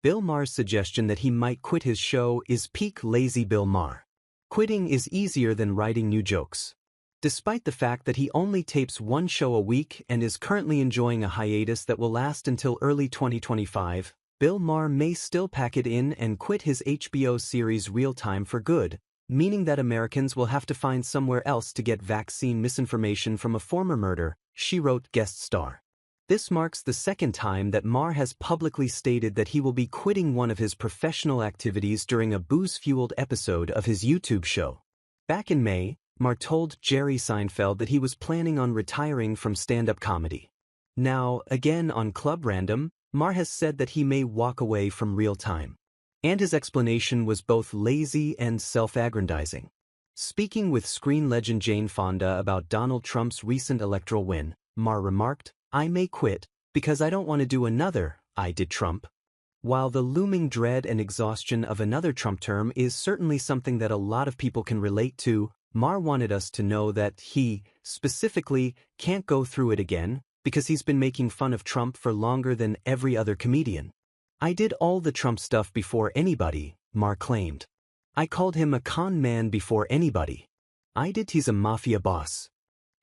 Bill Maher's suggestion that he might quit his show is peak lazy Bill Maher. Quitting is easier than writing new jokes. Despite the fact that he only tapes one show a week and is currently enjoying a hiatus that will last until early 2025, Bill Maher may still pack it in and quit his HBO series Real Time for good, meaning that Americans will have to find somewhere else to get vaccine misinformation from a former Murder, She Wrote guest star. This marks the second time that Maher has publicly stated that he will be quitting one of his professional activities during a booze-fueled episode of his YouTube show. Back in May, Maher told Jerry Seinfeld that he was planning on retiring from stand-up comedy. Now, again on Club Random, Maher has said that he may walk away from Real Time. And his explanation was both lazy and self-aggrandizing. Speaking with screen legend Jane Fonda about Donald Trump's recent electoral win, Maher remarked, "I may quit, because I don't want to do another, I did Trump." While the looming dread and exhaustion of another Trump term is certainly something that a lot of people can relate to, Maher wanted us to know that he, specifically, can't go through it again, because he's been making fun of Trump for longer than every other comedian. "I did all the Trump stuff before anybody," Maher claimed. "I called him a con man before anybody. He's a mafia boss.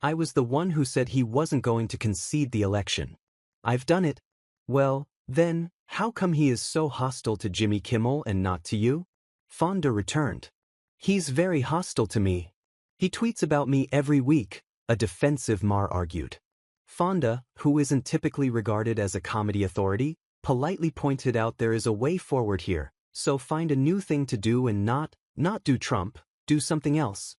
I was the one who said he wasn't going to concede the election. I've done it." "Well, then, how come he is so hostile to Jimmy Kimmel and not to you?" Fonda returned. "He's very hostile to me. He tweets about me every week," a defensive Maher argued. Fonda, who isn't typically regarded as a comedy authority, politely pointed out there is a way forward here, so find a new thing to do and not do Trump, do something else.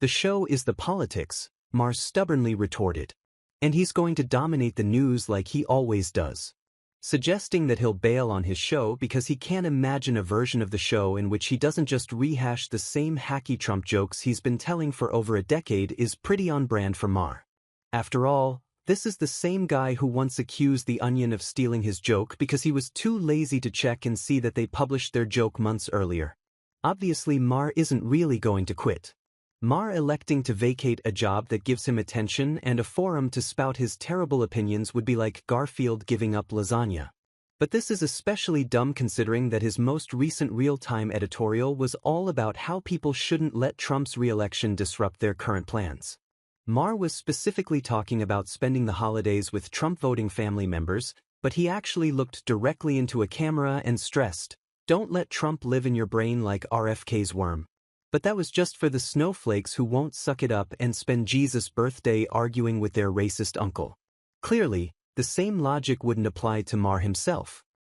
"The show is the politics," Maher stubbornly retorted. "And he's going to dominate the news like he always does." Suggesting that he'll bail on his show because he can't imagine a version of the show in which he doesn't just rehash the same hacky Trump jokes he's been telling for over a decade is pretty on brand for Maher. After all, this is the same guy who once accused The Onion of stealing his joke because he was too lazy to check and see that they published their joke months earlier. Obviously, Maher isn't really going to quit. Maher electing to vacate a job that gives him attention and a forum to spout his terrible opinions would be like Garfield giving up lasagna. But this is especially dumb considering that his most recent real-time editorial was all about how people shouldn't let Trump's re-election disrupt their current plans. Maher was specifically talking about spending the holidays with Trump-voting family members, but he actually looked directly into a camera and stressed, "Don't let Trump live in your brain like RFK's worm." But that was just for the snowflakes who won't suck it up and spend Jesus' birthday arguing with their racist uncle. Clearly, the same logic wouldn't apply to Maher himself.